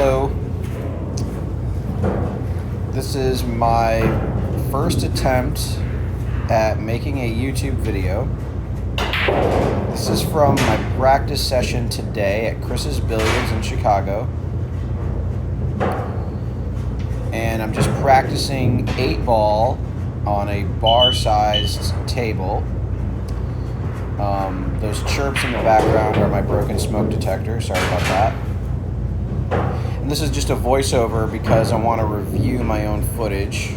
Hello. This is my first attempt at making a YouTube video. This is from my practice session today at Chris's Billiards in Chicago. And I'm just practicing 8-ball on a bar-sized table. Those chirps in the background are my broken smoke detector. Sorry about that. And this is just a voiceover because I want to review my own footage.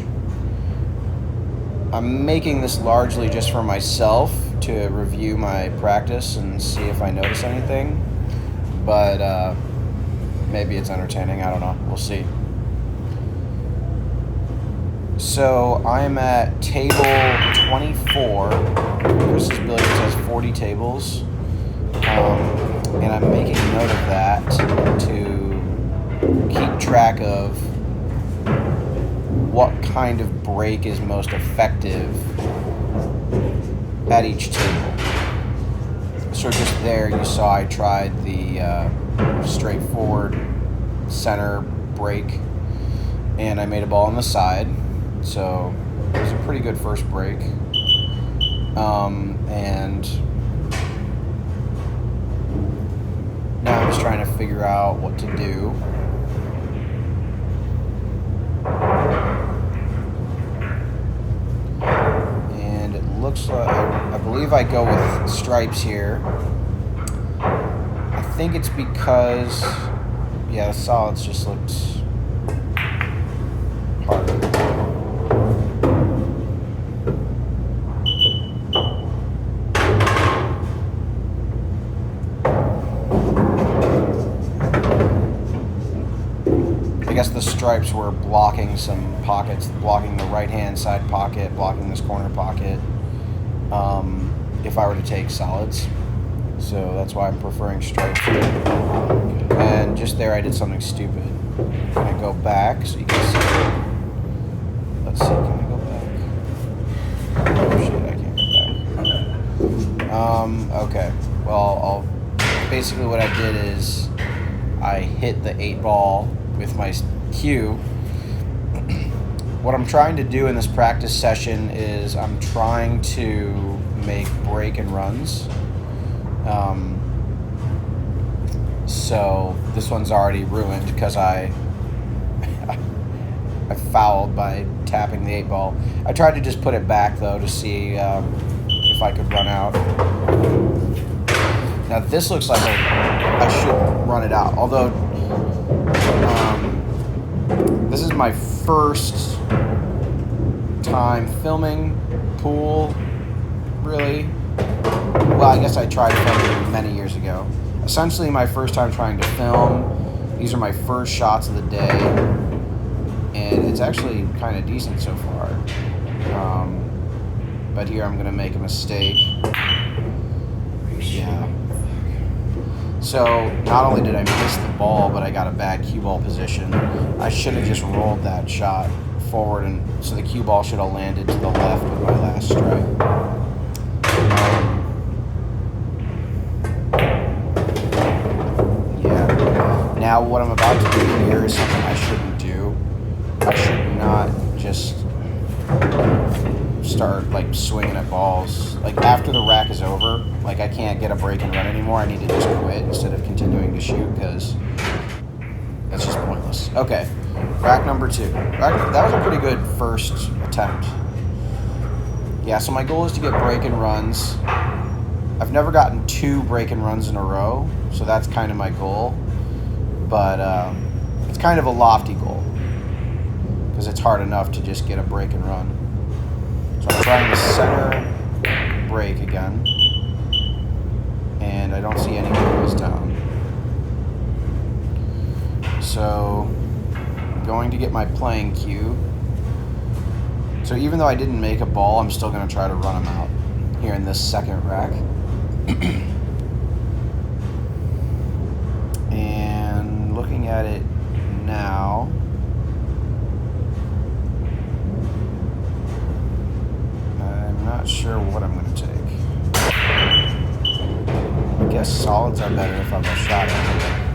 I'm making this largely just for myself to review my practice and see if I notice anything. But maybe it's entertaining. I don't know. We'll see. So I'm at table 24. Chris's Billiards has 40 tables. And I'm making note of that to keep track of what kind of break is most effective at each table. So just there you saw I tried the straightforward center break, and I made a ball on the side. So it was a pretty good first break. And now I'm just trying to figure out what to do. And it looks like, I believe I go with stripes here. I think it's because, yeah, the solids just looked harder. I guess the stripes were blocking some pockets, blocking the right-hand side pocket, blocking this corner pocket, if I were to take solids. So that's why I'm preferring stripes here. And just there I did something stupid. I'm going to go back so you can see. Let's see, can I go back? Oh shit, I can't go back. Okay, well, basically what I did is I hit the 8-ball with my cue. What I'm trying to do in this practice session is I'm trying to make break and runs. So this one's already ruined because I fouled by tapping the 8-ball. I tried to just put it back though to see if I could run out. Now this looks like I should run it out, although this is my first time filming pool, really. Well, I guess I tried filming many years ago. Essentially my first time trying to film. These are my first shots of the day, and it's actually kind of decent so far. But here I'm going to make a mistake. Yeah. So not only did I miss the ball, but I got a bad cue ball position. I should have just rolled that shot forward, and so the cue ball should have landed to the left with my last strike. Yeah. Now what I'm about to do here is something I shouldn't do. I should not just start like swinging at balls. Like after the rack is over, like I can't get a break and run anymore. I need to just quit instead of continuing to shoot because that's just pointless. Okay, rack number 2. That was a pretty good first attempt. Yeah, so my goal is to get break and runs. I've never gotten 2 break and runs in a row, so that's kind of my goal. But it's kind of a lofty goal because it's hard enough to just get a break and run. So I'm trying the center break again, and I don't see any balls down. So I'm going to get my playing cue. So even though I didn't make a ball, I'm still going to try to run them out here in this second rack. And looking at it now, I'm not sure what I'm going to take. I guess solids are better if I'm a shot at it.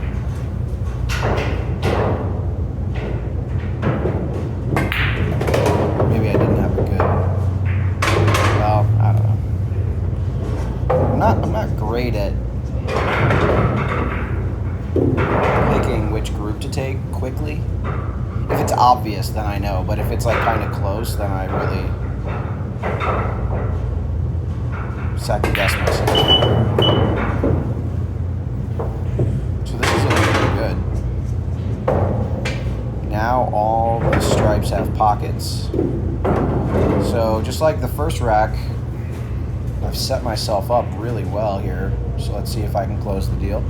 obvious, then I know. But if it's like kind of close, then I really second guess myself. So this is looking pretty good. Now all the stripes have pockets. So just like the first rack, I've set myself up really well here. So let's see if I can close the deal.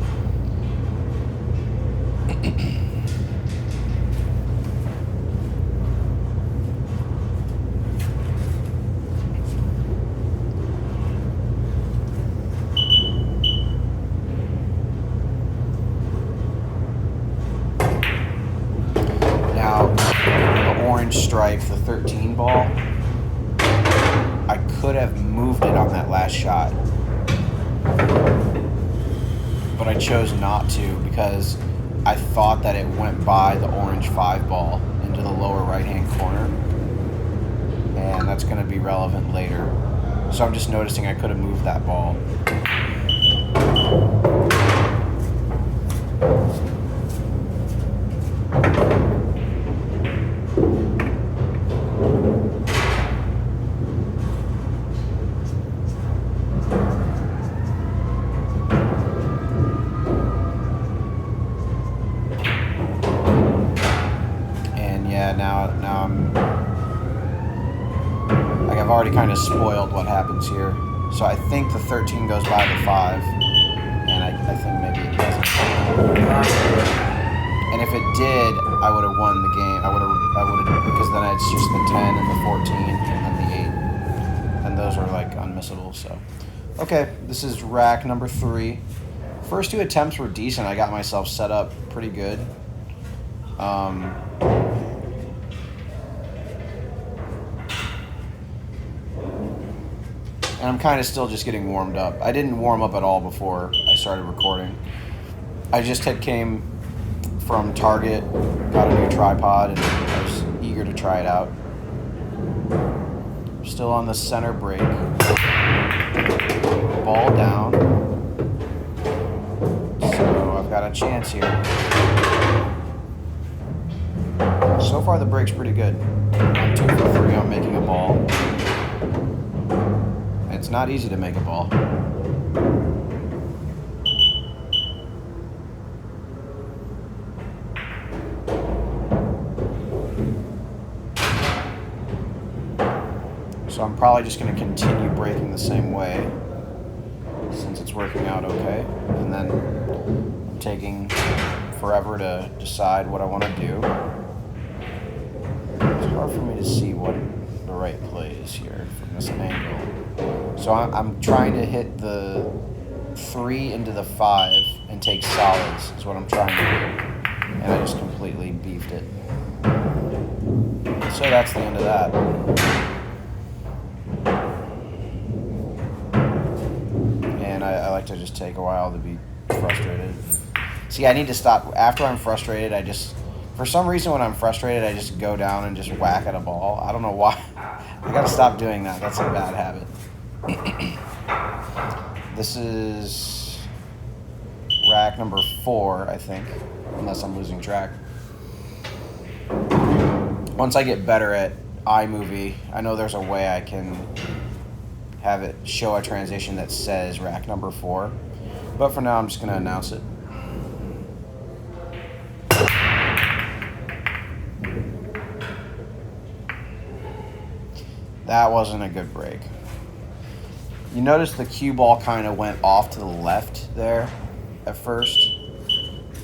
Now, the orange stripe, the 13 ball, I could have moved it on that last shot, but I chose not to because I thought that it went by the orange 5 ball into the lower right-hand corner, and that's going to be relevant later. So I'm just noticing I could have moved that ball. Now I'm like I've already kind of spoiled what happens here. So I think the 13 goes by the 5, and I think maybe it doesn't. And if it did, I would have won the game. I would have because then it's just the 10 and the 14 and then the 8, and those are like unmissable. So okay, this is rack number 3. First 2 attempts were decent. I got myself set up pretty good. And I'm kind of still just getting warmed up. I didn't warm up at all before I started recording. I just came from Target, got a new tripod, and I was eager to try it out. Still on the center break. Ball down. So I've got a chance here. So far the break's pretty good. I'm 2 for 3 on making a ball. It's not easy to make a ball. So I'm probably just going to continue breaking the same way since it's working out okay. And then I'm taking forever to decide what I want to do. It's hard for me to see what the right play is here from this angle. So I'm trying to hit the 3 into the 5 and take solids is what I'm trying to do. And I just completely beefed it. So that's the end of that. And I like to just take a while to be frustrated. See, I need to stop. After I'm frustrated, for some reason when I'm frustrated, I just go down and just whack at a ball. I don't know why. I gotta stop doing that. That's a bad habit. This is rack number 4, I think, unless I'm losing track. Once I get better at iMovie, I know there's a way I can have it show a transition that says rack number 4, but for now I'm just going to announce it. That wasn't a good break. You notice the cue ball kind of went off to the left there at first.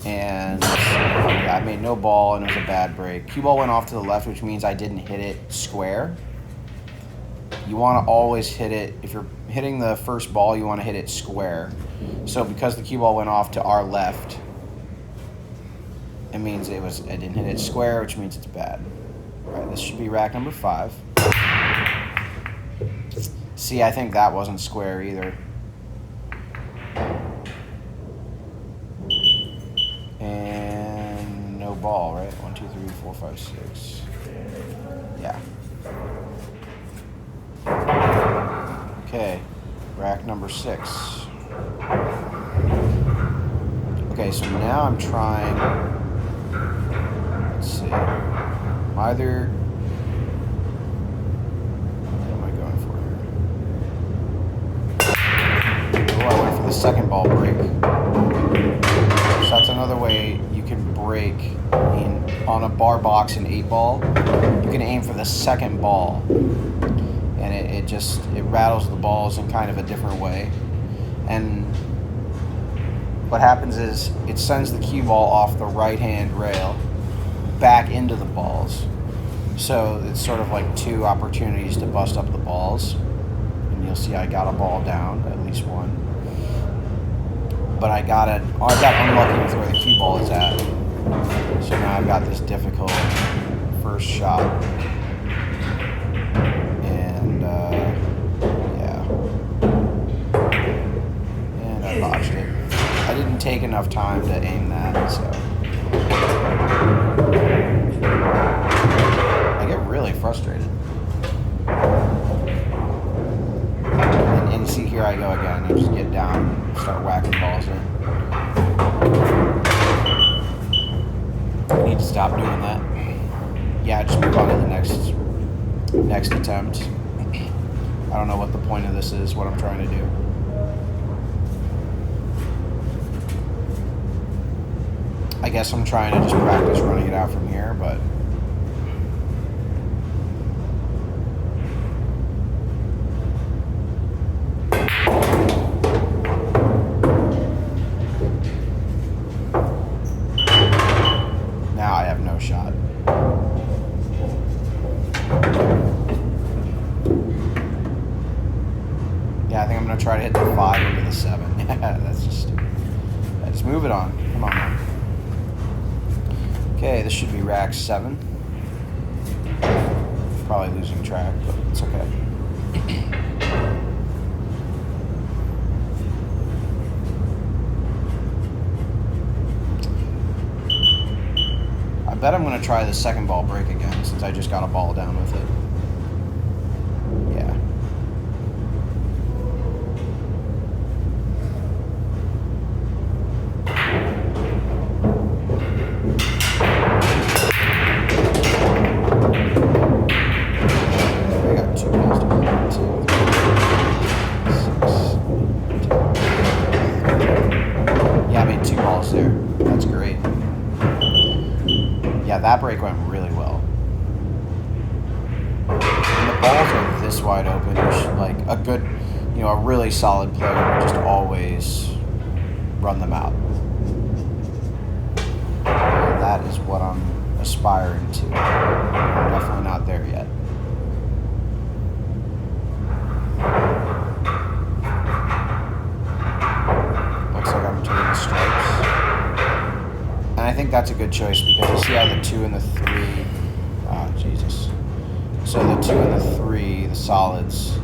And I made no ball and it was a bad break. Cue ball went off to the left, which means I didn't hit it square. You want to always hit it, if you're hitting the first ball, you want to hit it square. So because the cue ball went off to our left, it means I didn't hit it square, which means it's bad. All right, this should be rack number 5. See, I think that wasn't square either. And no ball, right? 1, 2, 3, 4, 5, 6. Yeah. Okay, rack number 6. Okay, so now I'm trying, let's see. Either, what am I going for here? Oh, I went for the second ball break. So that's another way you can break on a bar box in 8-ball. You can aim for the second ball, and it rattles the balls in kind of a different way. And what happens is it sends the cue ball off the right-hand rail back into the balls. So it's sort of like 2 opportunities to bust up the balls. And you'll see I got a ball down, at least one. But I got unlucky with where the cue ball is at. So now I've got this difficult first shot. And, yeah. And I botched it. I didn't take enough time to aim that, so. I get really frustrated. And see, here I go again. I just get down and start whacking balls in. I need to stop doing that. Yeah, just move on to the next attempt. I don't know what the point of this is, what I'm trying to do. I guess I'm trying to just practice running it out from here, but now I have no shot. Yeah, I think I'm going to try to hit the 5 into the 7. Yeah, that's just stupid. Yeah, just move it on. Come on, man. Okay, this should be rack 7. Probably losing track, but it's okay. I bet I'm going to try the second ball break again since I just got a ball down with it. Yeah. There. That's great. Yeah, that break went really well. When the balls are this wide open, you should, like, a good, a really solid player would just always run them out. And that is what I'm aspiring to. I'm definitely not there yet. Looks like I'm taking the stripes. And I think that's a good choice because you see how the 2 and the 3, oh Jesus. So the 2 and the 3, the solids,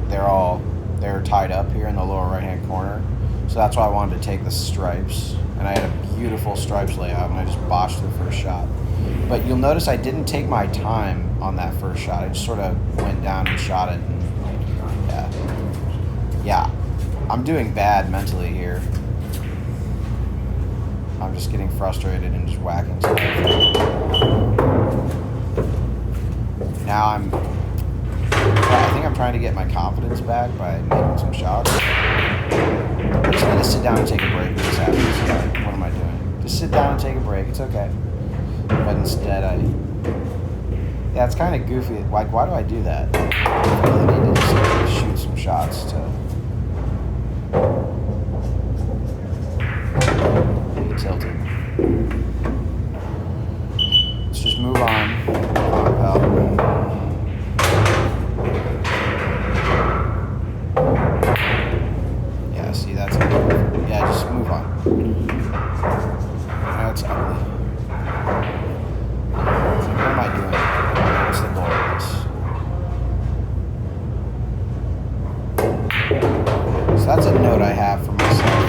they're tied up here in the lower right hand corner. So that's why I wanted to take the stripes. And I had a beautiful stripes layout and I just botched the first shot. But you'll notice I didn't take my time on that first shot. I just sort of went down and shot it. And yeah, I'm doing bad mentally here. I'm just getting frustrated and just whacking stuff. Now I think I'm trying to get my confidence back by making some shots. I just need to sit down and take a break when this happens. What am I doing? Just sit down and take a break. It's okay. But instead yeah, it's kind of goofy. Like, why do I do that? I really need to just shoot some shots to tilted. Let's just move on. Come on, pal. Yeah, see, that's it. Yeah, just move on. Now it's ugly. So what am I doing? What's the goal of this? So that's a note I have for myself.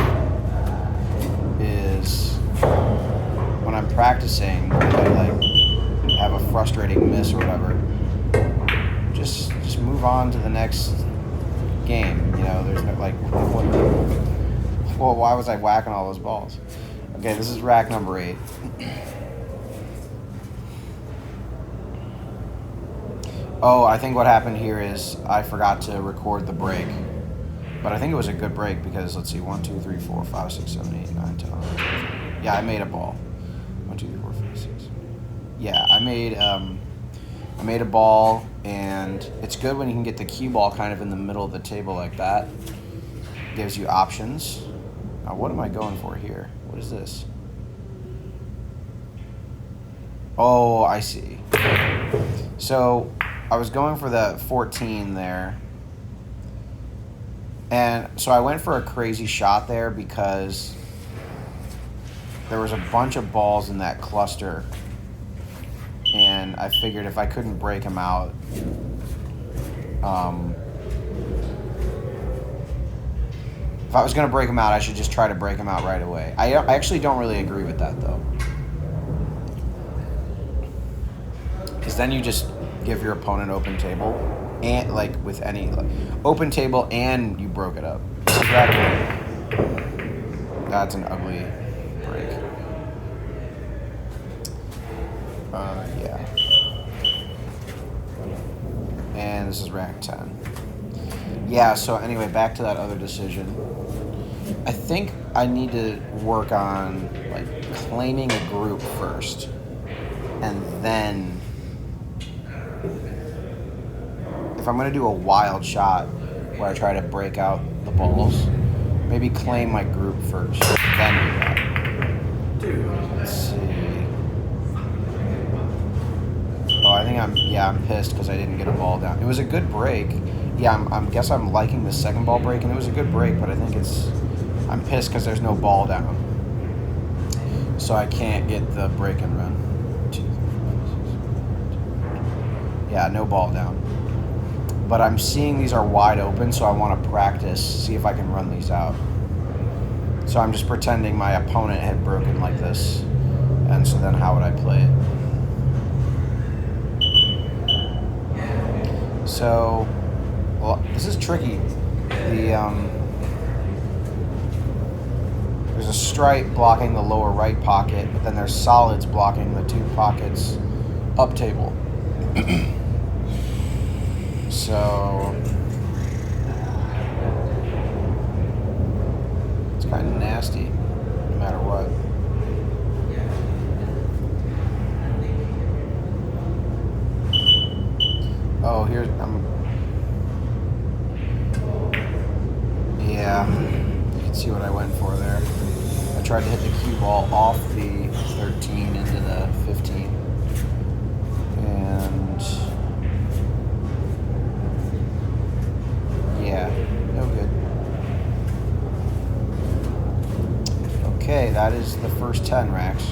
When I'm practicing, if I have a frustrating miss or whatever, just move on to the next game. There's no well, why was I whacking all those balls? Okay, this is rack number 8. Oh, I think what happened here is I forgot to record the break. But I think it was a good break because, let's see, 1, 2, 3, 4, 5, 6, 7, 8, 9, 10, 11, 12. Yeah, I made a ball. 1, 2, 3, 4, 5, 6. Yeah, I made a ball, and it's good when you can get the cue ball kind of in the middle of the table like that. Gives you options. Now, what am I going for here? What is this? Oh, I see. So I was going for the 14 there. And so I went for a crazy shot there because there was a bunch of balls in that cluster. And I figured if I couldn't break them out, if I was going to break them out, I should just try to break them out right away. I actually don't really agree with that, though. Because then you just give your opponent open table, and like with any open table, and you broke it up. That's an ugly break. Yeah. And this is rack 10. Yeah, so anyway, back to that other decision. I think I need to work on like claiming a group first, and then if I'm going to do a wild shot where I try to break out the balls, maybe claim my group first, then do that. Let's see. Oh, I think I'm pissed because I didn't get a ball down. It was a good break. Yeah, I guess I'm liking the second ball break, and it was a good break, but I think I'm pissed because there's no ball down. So I can't get the break and run. 2, 3, 4, 6, 7, 8. Yeah, no ball down. But I'm seeing these are wide open, so I want to practice, see if I can run these out. So I'm just pretending my opponent had broken like this, and so then how would I play it? So, well, this is tricky. There's a stripe blocking the lower right pocket, but then there's solids blocking the 2 pockets up table. So it's kind of nasty, no matter what. Oh, here's yeah, you can see what I went for there. I tried to hit the cue ball off the 13 into the 15, and yeah, no good. Okay, that is the first 10 racks.